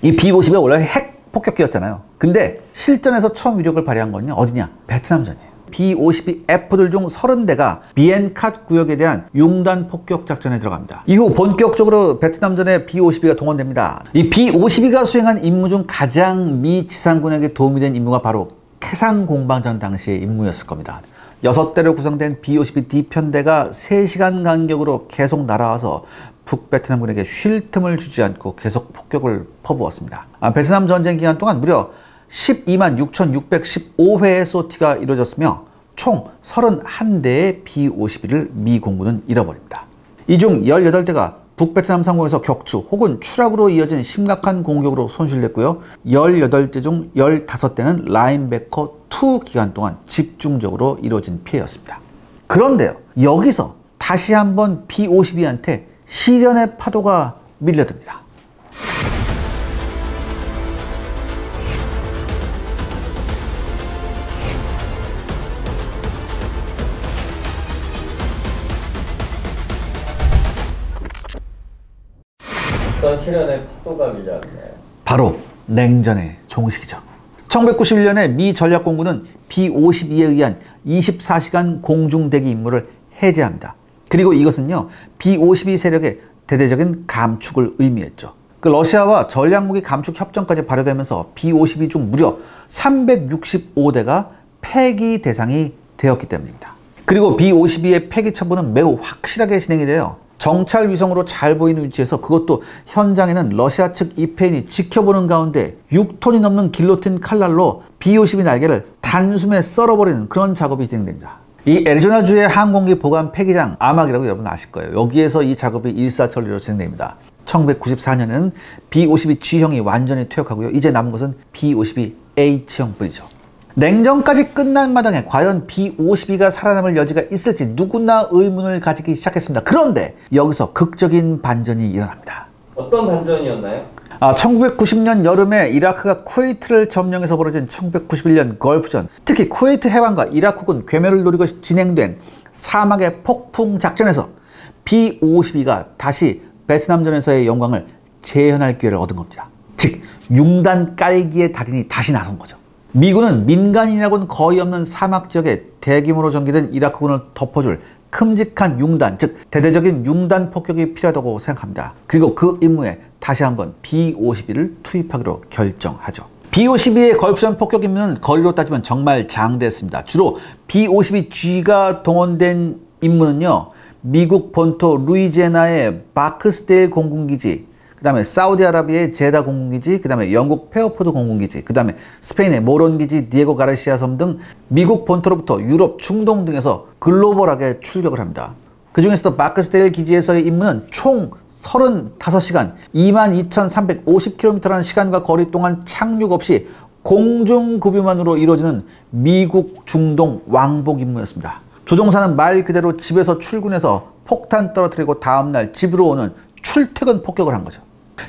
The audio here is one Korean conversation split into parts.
이 B-52가 원래 핵 폭격기였잖아요. 근데 실전에서 처음 위력을 발휘한 건요, 어디냐? 베트남전이에요. B-52F들 중 30대가 비엔캇 구역에 대한 융단 폭격 작전에 들어갑니다. 이후 본격적으로 베트남전에 B-52가 동원됩니다. 이 B-52가 수행한 임무 중 가장 미 지상군에게 도움이 된 임무가 바로 캐상 공방전 당시의 임무였을 겁니다. 6대로 구성된 B-52D 편대가 3시간 간격으로 계속 날아와서 북베트남군에게 쉴 틈을 주지 않고 계속 폭격을 퍼부었습니다. 베트남 전쟁 기간 동안 무려 12만 6,615회의 소티가 이루어졌으며 총 31대의 B-52를 미 공군은 잃어버립니다. 이 중 18대가 북베트남 상공에서 격추 혹은 추락으로 이어진 심각한 공격으로 손실됐고요. 18대 중 15대는 라인베커2 기간 동안 집중적으로 이루어진 피해였습니다. 그런데요, 여기서 다시 한번 B-52한테 시련의 파도가 밀려듭니다. 어떤 시련의 파도가 밀려왔나요? 바로 냉전의 종식이죠. 1991년에 미 전략공군은 B-52에 의한 24시간 공중대기 임무를 해제합니다. 그리고 이것은요, B-52 세력의 대대적인 감축을 의미했죠. 러시아와 전략무기 감축 협정까지 발효되면서 B-52 중 무려 365대가 폐기 대상이 되었기 때문입니다. 그리고 B-52의 폐기 처분은 매우 확실하게 진행이 돼요. 정찰 위성으로 잘 보이는 위치에서, 그것도 현장에는 러시아 측 이페인이 지켜보는 가운데 6톤이 넘는 길로틴 칼날로 B-52 날개를 단숨에 썰어버리는 그런 작업이 진행됩니다. 이 애리조나주의 항공기 보관 폐기장 아막이라고 여러분 아실 거예요. 여기에서 이 작업이 일사천리로 진행됩니다. 1994년에는 B-52G형이 완전히 퇴역하고요. 이제 남은 것은 B-52H형 뿐이죠. 냉전까지 끝난 마당에 과연 B-52가 살아남을 여지가 있을지 누구나 의문을 가지기 시작했습니다. 그런데 여기서 극적인 반전이 일어납니다. 어떤 반전이었나요? 1990년 여름에 이라크가 쿠웨이트를 점령해서 벌어진 1991년 걸프전, 특히 쿠웨이트 해방과 이라크군 괴멸을 노리고 진행된 사막의 폭풍 작전에서 B-52가 다시 베트남전에서의 영광을 재현할 기회를 얻은 겁니다. 즉, 융단 깔기의 달인이 다시 나선 거죠. 미군은 민간인이라고는 거의 없는 사막 지역에 대규모로 전개된 이라크군을 덮어줄 큼직한 융단, 즉 대대적인 융단 폭격이 필요하다고 생각합니다. 그리고 그 임무에 다시 한번 B-52를 투입하기로 결정하죠. B-52의 걸프전 폭격 임무는 거리로 따지면 정말 장대했습니다. 주로 B-52G가 동원된 임무는요, 미국 본토 루이지애나의 바크스데일 공군기지, 그 다음에 사우디아라비아의 제다 공군기지, 그 다음에 영국 페어포드 공군기지, 그 다음에 스페인의 모론기지 디에고 가르시아 섬 등 미국 본토로부터 유럽, 중동 등에서 글로벌하게 출격을 합니다. 그 중에서도 바크스데일 기지에서의 임무는 총 35시간, 22,350km라는 시간과 거리 동안 착륙 없이 공중급유만으로 이루어지는 미국 중동 왕복 임무였습니다. 조종사는 말 그대로 집에서 출근해서 폭탄 떨어뜨리고 다음날 집으로 오는 출퇴근 폭격을 한 거죠.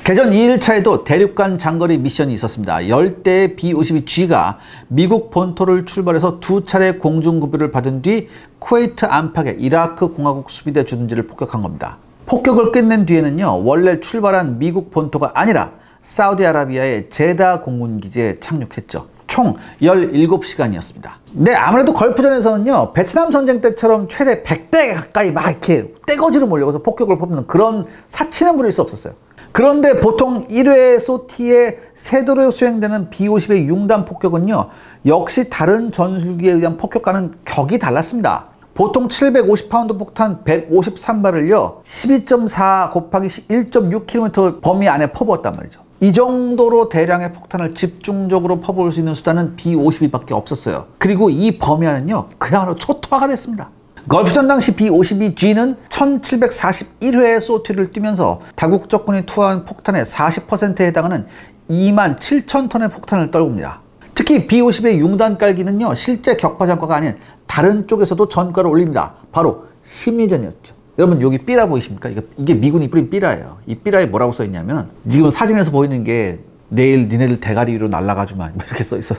개전 2일차에도 대륙간 장거리 미션이 있었습니다. 10대의 B-52G가 미국 본토를 출발해서 2차례 공중급유를 받은 뒤 쿠웨이트 안팎의 이라크 공화국 수비대 주둔지를 폭격한 겁니다. 폭격을 끝낸 뒤에는요, 원래 출발한 미국 본토가 아니라 사우디아라비아의 제다 공군기지에 착륙했죠. 총 17시간이었습니다. 네, 아무래도 걸프전에서는요, 베트남 전쟁 때처럼 최대 100대 가까이 막 이렇게 떼거지로 몰려가서 폭격을 퍼붓는 그런 사치는 부릴 수 없었어요. 그런데 보통 1회 소티에 세도로 수행되는 B-52의 융단 폭격은요, 역시 다른 전술기에 의한 폭격과는 격이 달랐습니다. 보통 750파운드 폭탄 153발을요, 12.4 곱하기 1.6km 범위 안에 퍼부었단 말이죠. 이 정도로 대량의 폭탄을 집중적으로 퍼부을 수 있는 수단은 B-52밖에 없었어요. 그리고 이 범위 안은요, 그야말로 초토화가 됐습니다. 걸프전 당시 B-52G는 1741회의 소티를 뛰면서 다국적군이 투하한 폭탄의 40%에 해당하는 27,000톤의 폭탄을 떨굽니다. 특히 B-52의 융단 깔기는요, 실제 격파 전과가 아닌 다른 쪽에서도 전과를 올립니다. 바로 심리전이었죠. 여러분, 여기 삐라 보이십니까? 이게 미군이 뿌린 삐라예요. 이 삐라에 뭐라고 써 있냐면, 지금 사진에서 보이는 게 내일 니네들 대가리 위로 날아가주마, 이렇게 써 있어요.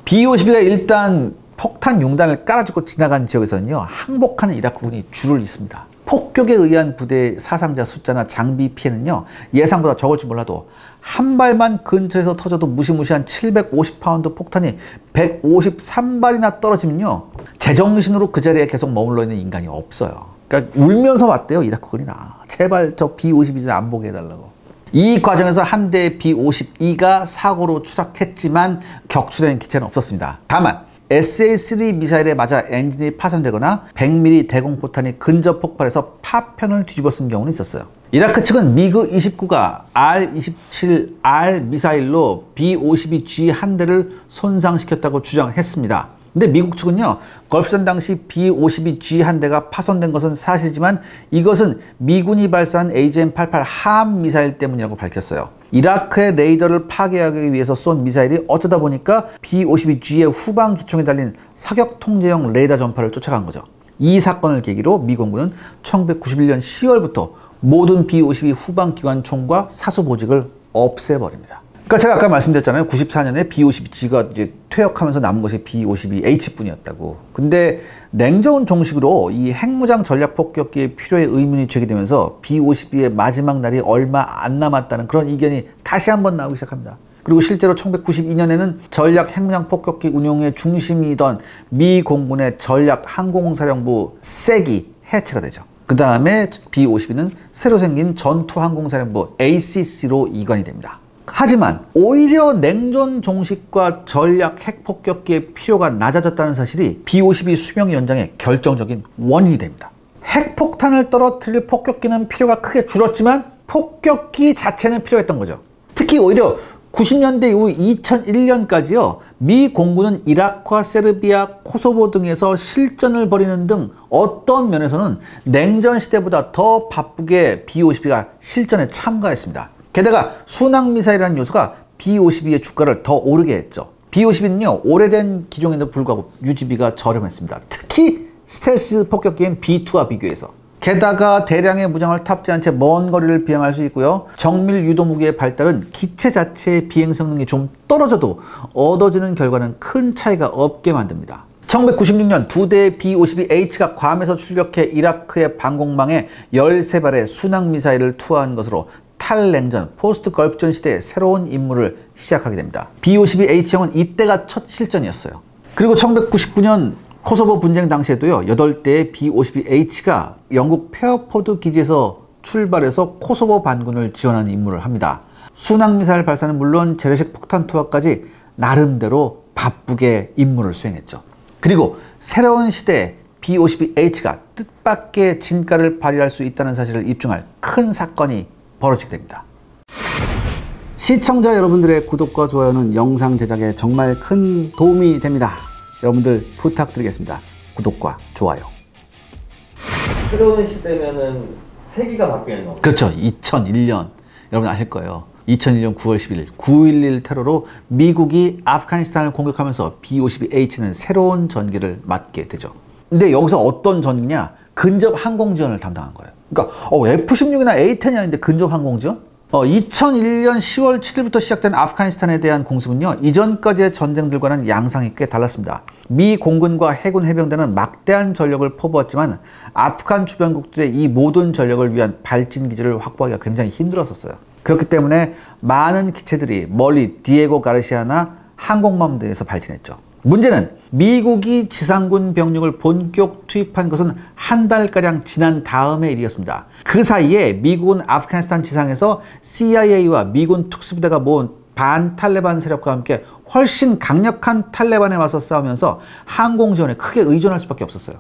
B-52가 일단 폭탄 융단을 깔아주고 지나간 지역에서는요, 항복하는 이라크군이 줄을 잇습니다. 폭격에 의한 부대의 사상자 숫자나 장비 피해는요, 예상보다 적을지 몰라도 한 발만 근처에서 터져도 무시무시한 750파운드 폭탄이 153발이나 떨어지면요, 제정신으로 그 자리에 계속 머물러 있는 인간이 없어요. 그러니까 울면서 왔대요, 이라크군이. 제발 저 B-52 좀 안 보게 해달라고. 이 과정에서 한 대의 B-52가 사고로 추락했지만 격추된 기체는 없었습니다. 다만 SA-3 미사일에 맞아 엔진이 파손되거나 100mm 대공포탄이 근접 폭발해서 파편을 뒤집어 쓴 경우는 있었어요. 이라크 측은 미그 29가 R-27R 미사일로 B-52G 한 대를 손상시켰다고 주장했습니다. 근데 미국 측은요, 걸프전 당시 B-52G 한 대가 파손된 것은 사실이지만 이것은 미군이 발사한 AGM-88 함 미사일 때문이라고 밝혔어요. 이라크의 레이더를 파괴하기 위해서 쏜 미사일이 어쩌다 보니까 B-52G의 후방 기총에 달린 사격 통제용 레이더 전파를 쫓아간 거죠. 이 사건을 계기로 미 공군은 1991년 10월부터 모든 B-52 후방 기관총과 사수 보직을 없애버립니다. 그러니까 제가 아까 말씀드렸잖아요. 94년에 B-52G가 이제 퇴역하면서 남은 것이 B-52H 뿐이었다고. 근데 냉전 종식으로 이 핵무장 전략 폭격기의 필요에 의문이 제기되면서 B-52의 마지막 날이 얼마 안 남았다는 그런 이견이 다시 한번 나오기 시작합니다. 그리고 실제로 1992년에는 전략 핵무장 폭격기 운용의 중심이던 미 공군의 전략 항공사령부 섹이 해체가 되죠. 그 다음에 B-52는 새로 생긴 전투항공사령부 ACC로 이관이 됩니다. 하지만 오히려 냉전 종식과 전략 핵폭격기의 필요가 낮아졌다는 사실이 B-52 수명 연장의 결정적인 원인이 됩니다. 핵폭탄을 떨어뜨릴 폭격기는 필요가 크게 줄었지만 폭격기 자체는 필요했던 거죠. 특히 오히려 90년대 이후 2001년까지요, 미 공군은 이라크와 세르비아, 코소보 등에서 실전을 벌이는 등 어떤 면에서는 냉전 시대보다 더 바쁘게 B-52가 실전에 참가했습니다. 게다가 순항미사일이라는 요소가 B-52의 주가를 더 오르게 했죠. B-52는요, 오래된 기종에도 불구하고 유지비가 저렴했습니다. 특히 스텔스 폭격기인 B-2와 비교해서. 게다가 대량의 무장을 탑재한 채 먼 거리를 비행할 수 있고요. 정밀 유도 무기의 발달은 기체 자체의 비행 성능이 좀 떨어져도 얻어지는 결과는 큰 차이가 없게 만듭니다. 1996년 두 대의 B-52H가 괌에서 출격해 이라크의 방공망에 13발의 순항미사일을 투하한 것으로 탈냉전, 포스트 걸프전 시대의 새로운 임무를 시작하게 됩니다. B-52H형은 이때가 첫 실전이었어요. 그리고 1999년 코소보 분쟁 당시에도요, 8대의 B-52H가 영국 페어포드 기지에서 출발해서 코소보 반군을 지원하는 임무를 합니다. 순항미사일 발사는 물론 재래식 폭탄 투하까지 나름대로 바쁘게 임무를 수행했죠. 그리고 새로운 시대에 B-52H가 뜻밖의 진가를 발휘할 수 있다는 사실을 입증할 큰 사건이 벌어지게 됩니다. 시청자 여러분들의 구독과 좋아요는 영상 제작에 정말 큰 도움이 됩니다. 여러분들 부탁드리겠습니다. 구독과 좋아요. 새로운 시대면은 세기가 바뀌는 거. 그렇죠. 2001년 여러분 아실 거예요. 2001년 9월 11일 9.11 테러로 미국이 아프가니스탄을 공격하면서 B-52H는 새로운 전기를 맞게 되죠. 근데 여기서 어떤 전기냐? 근접 항공 지원을 담당한 거예요. 그러니까 F-16이나 A-10이 아닌데 근접 항공 지원? 2001년 10월 7일부터 시작된 아프가니스탄에 대한 공습은요, 이전까지의 전쟁들과는 양상이 꽤 달랐습니다. 미 공군과 해군 해병대는 막대한 전력을 퍼부었지만 아프간 주변국들의 이 모든 전력을 위한 발진 기지를 확보하기가 굉장히 힘들었었어요. 그렇기 때문에 많은 기체들이 멀리 디에고 가르시아나 항공모함대에서 발진했죠. 문제는 미국이 지상군 병력을 본격 투입한 것은 한 달가량 지난 다음의 일이었습니다. 그 사이에 미국은 아프가니스탄 지상에서 CIA와 미군 특수부대가 모은 반탈레반 세력과 함께 훨씬 강력한 탈레반에 와서 싸우면서 항공 지원에 크게 의존할 수밖에 없었어요.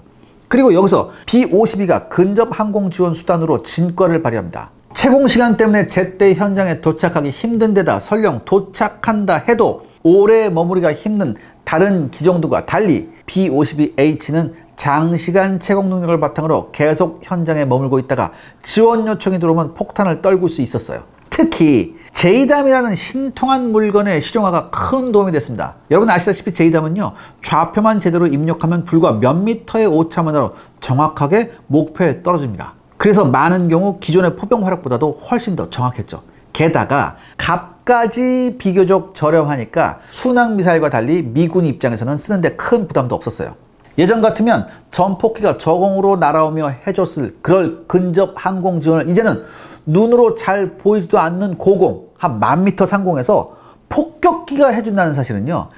그리고 여기서 B-52가 근접 항공 지원 수단으로 진가를 발휘합니다. 채공 시간 때문에 제때 현장에 도착하기 힘든 데다 설령 도착한다 해도 오래 머무르기가 힘든 다른 기종들과 달리 B-52H는 장시간 채공 능력을 바탕으로 계속 현장에 머물고 있다가 지원 요청이 들어오면 폭탄을 떨굴 수 있었어요. 특히 제이담이라는 신통한 물건의 실용화가 큰 도움이 됐습니다. 여러분 아시다시피 제이담은요, 좌표만 제대로 입력하면 불과 몇 미터의 오차만으로 정확하게 목표에 떨어집니다. 그래서 많은 경우 기존의 포병 화력보다도 훨씬 더 정확했죠. 게다가 값까지 비교적 저렴하니까 순항미사일과 달리 미군 입장에서는 쓰는데 큰 부담도 없었어요. 예전 같으면 전폭기가 저공으로 날아오며 해줬을 그럴 근접 항공 지원을 이제는 눈으로 잘 보이지도 않는 고공, 한 10,000m 상공에서 폭격기가 해준다는 사실은요,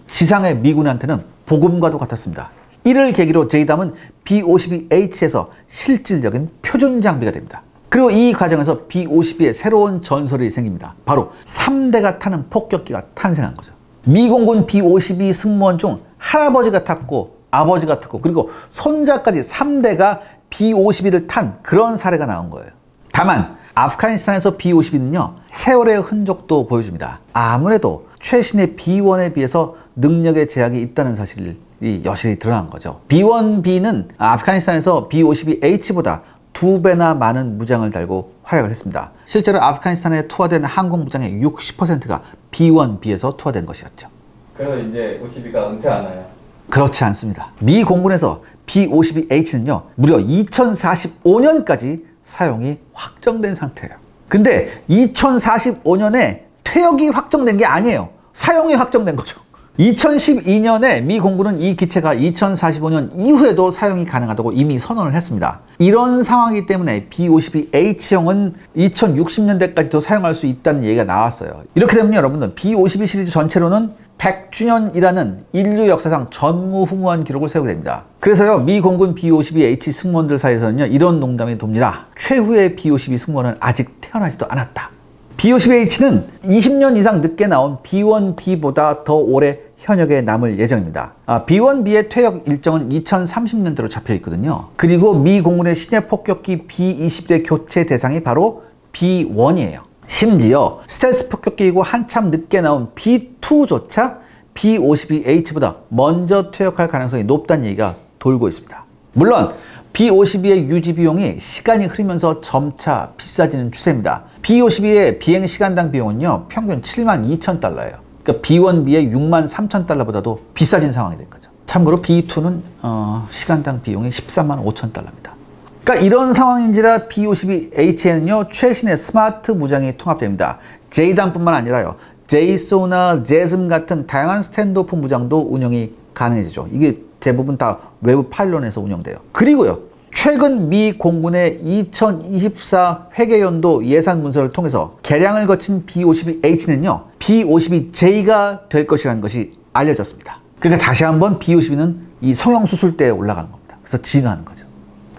지상의 미군한테는 복음과도 같았습니다. 이를 계기로 JDAM은 B-52H에서 실질적인 표준 장비가 됩니다. 그리고 이 과정에서 B-52의 새로운 전설이 생깁니다. 바로 3대가 타는 폭격기가 탄생한 거죠. 미 공군 B-52 승무원 중 할아버지가 탔고 아버지가 탔고 그리고 손자까지 3대가 B-52를 탄 그런 사례가 나온 거예요. 다만 아프가니스탄에서 B-52는요, 세월의 흔적도 보여줍니다. 아무래도 최신의 B-1에 비해서 능력의 제약이 있다는 사실이 여실히 드러난 거죠. B-1B는 아프가니스탄에서 B-52H보다 2배나 많은 무장을 달고 활약을 했습니다. 실제로 아프가니스탄에 투하된 항공무장의 60%가 B-1B에서 투하된 것이었죠. 그래서 이제 52가 은퇴하나요? 그렇지 않습니다. 미 공군에서 B-52H는요, 무려 2045년까지 사용이 확정된 상태예요. 근데 2045년에 퇴역이 확정된 게 아니에요. 사용이 확정된 거죠. 2012년에 미 공군은 이 기체가 2045년 이후에도 사용이 가능하다고 이미 선언을 했습니다. 이런 상황이기 때문에 B-52H형은 2060년대까지도 사용할 수 있다는 얘기가 나왔어요. 이렇게 되면 여러분들 B-52 시리즈 전체로는 100주년이라는 인류 역사상 전무후무한 기록을 세우게 됩니다. 그래서요, 미 공군 B-52H 승무원들 사이에서는요, 이런 농담이 돕니다. 최후의 B-52 승무원은 아직 태어나지도 않았다. B-52H는 20년 이상 늦게 나온 B-1B보다 더 오래 현역에 남을 예정입니다. B-1B의 퇴역 일정은 2030년대로 잡혀 있거든요. 그리고 미 공군의 신의 폭격기 B-21의 교체 대상이 바로 B-1이에요. 심지어 스텔스 폭격기이고 한참 늦게 나온 B-2조차 B-52H보다 먼저 퇴역할 가능성이 높다는 얘기가 돌고 있습니다. 물론 B-52의 유지 비용이 시간이 흐르면서 점차 비싸지는 추세입니다. B-52의 비행 시간당 비용은요, 평균 72,000달러예요. 그러니까 B-1B의 63,000달러보다도 비싸진 상황이 된 거죠. 참고로 B-2는 시간당 비용이 135,000달러입니다. 그러니까 이런 상황인지라 B-52H에는요, 최신의 스마트 무장이 통합됩니다. JDAM뿐만 아니라요, JSO나 JASM 같은 다양한 스탠드오프 무장도 운영이 가능해지죠. 이게 대부분 다 외부 파일런에서 운영돼요. 그리고요, 최근 미 공군의 2024 회계연도 예산 문서를 통해서 개량을 거친 B-52H는요, B-52J가 될 것이라는 것이 알려졌습니다. 그러니까 다시 한번 B-52는 이 성형수술대에 올라가는 겁니다. 그래서 진화하는 거죠.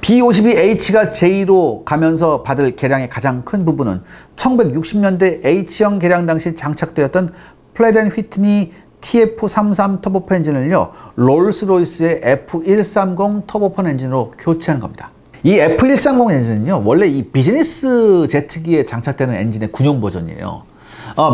B-52H가 J로 가면서 받을 개량의 가장 큰 부분은 1960년대 H형 개량 당시 장착되었던 플랫 앤 휘트니 TF33 터보파 엔진을요, 롤스로이스의 F130 터보파 엔진으로 교체한 겁니다. 이 F130 엔진은요, 원래 이 비즈니스 제트기에 장착되는 엔진의 군용 버전이에요.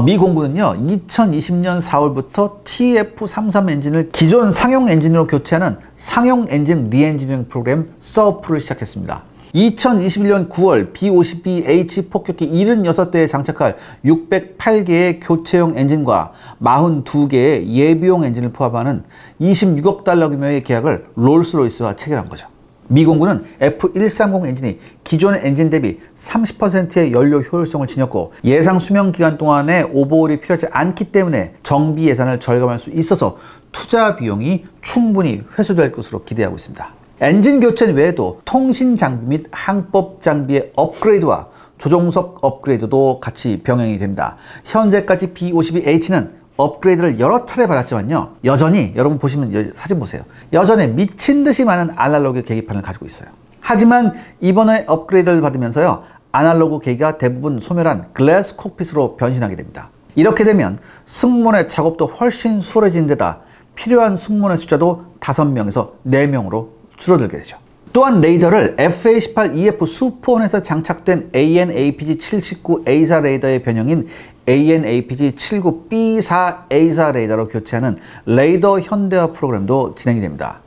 미 공군은요, 2020년 4월부터 TF33 엔진을 기존 상용 엔진으로 교체하는 상용 엔진 리엔지닝 프로그램 서프를 시작했습니다. 2021년 9월 B-52H 폭격기 76대에 장착할 608개의 교체용 엔진과 42개의 예비용 엔진을 포함하는 26억 달러 규모의 계약을 롤스로이스와 체결한 거죠. 미 공군은 F130 엔진이 기존 엔진 대비 30%의 연료 효율성을 지녔고 예상 수명 기간 동안에 오버홀이 필요하지 않기 때문에 정비 예산을 절감할 수 있어서 투자 비용이 충분히 회수될 것으로 기대하고 있습니다. 엔진 교체 외에도 통신 장비 및 항법 장비의 업그레이드와 조종석 업그레이드도 같이 병행이 됩니다. 현재까지 B-52H는 업그레이드를 여러 차례 받았지만요, 여전히 여러분 보시면 사진 보세요. 여전히 미친 듯이 많은 아날로그 계기판을 가지고 있어요. 하지만 이번에 업그레이드를 받으면서요, 아날로그 계기가 대부분 소멸한 글래스 콕핏으로 변신하게 됩니다. 이렇게 되면 승무원의 작업도 훨씬 수월해진 데다 필요한 승무원의 숫자도 5명에서 4명으로 줄어들게 되죠. 또한 레이더를 FA-18EF 수포원에서 장착된 AN/APG-719 A사 레이더의 변형인 AN/APG-79B4 A사 레이더로 교체하는 레이더 현대화 프로그램도 진행이 됩니다.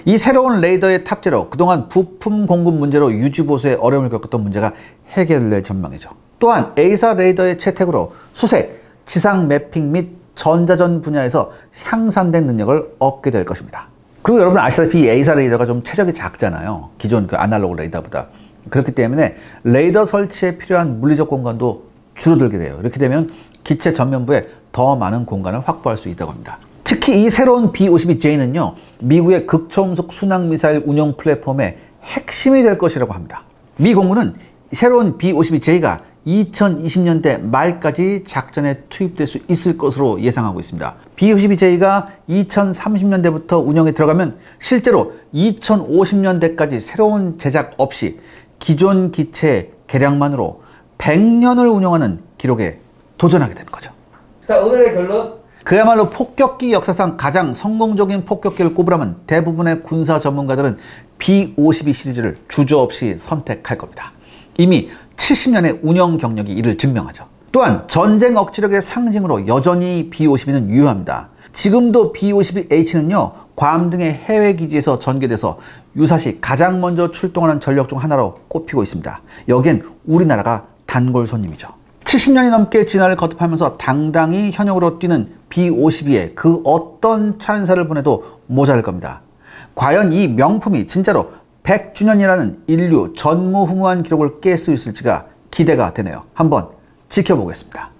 이 새로운 레이더의 탑재로 그동안 부품 공급 문제로 유지보수에 어려움을 겪었던 문제가 해결될 전망이죠. 또한 A사 레이더의 채택으로 수색, 지상 매핑 및 전자전 분야에서 향상된 능력을 얻게 될 것입니다. 그리고 여러분 아시다시피 A사 레이더가 좀 최적이 작잖아요. 기존 그 아날로그 레이더보다. 그렇기 때문에 레이더 설치에 필요한 물리적 공간도 줄어들게 돼요. 이렇게 되면 기체 전면부에 더 많은 공간을 확보할 수 있다고 합니다. 특히 이 새로운 B-52J는요, 미국의 극초음속 순항미사일 운용 플랫폼의 핵심이 될 것이라고 합니다. 미 공군은 새로운 B-52J가 2020년대 말까지 작전에 투입될 수 있을 것으로 예상하고 있습니다. B-52J가 2030년대부터 운영에 들어가면 실제로 2050년대까지 새로운 제작 없이 기존 기체 개량만으로 100년을 운영하는 기록에 도전하게 되는 거죠. 자, 오늘의 결론. 그야말로 폭격기 역사상 가장 성공적인 폭격기를 꼽으라면 대부분의 군사 전문가들은 B-52 시리즈를 주저없이 선택할 겁니다. 이미 70년의 운영 경력이 이를 증명하죠. 또한 전쟁 억지력의 상징으로 여전히 B-52는 유효합니다. 지금도 B-52H는요, 괌 등의 해외 기지에서 전개돼서 유사시 가장 먼저 출동하는 전력 중 하나로 꼽히고 있습니다. 여기엔 우리나라가 단골 손님이죠. 70년이 넘게 진화를 거듭하면서 당당히 현역으로 뛰는 B-52에 그 어떤 찬사를 보내도 모자랄 겁니다. 과연 이 명품이 진짜로 100주년이라는 인류 전무후무한 기록을 깰 수 있을지가 기대가 되네요. 한번 지켜보겠습니다.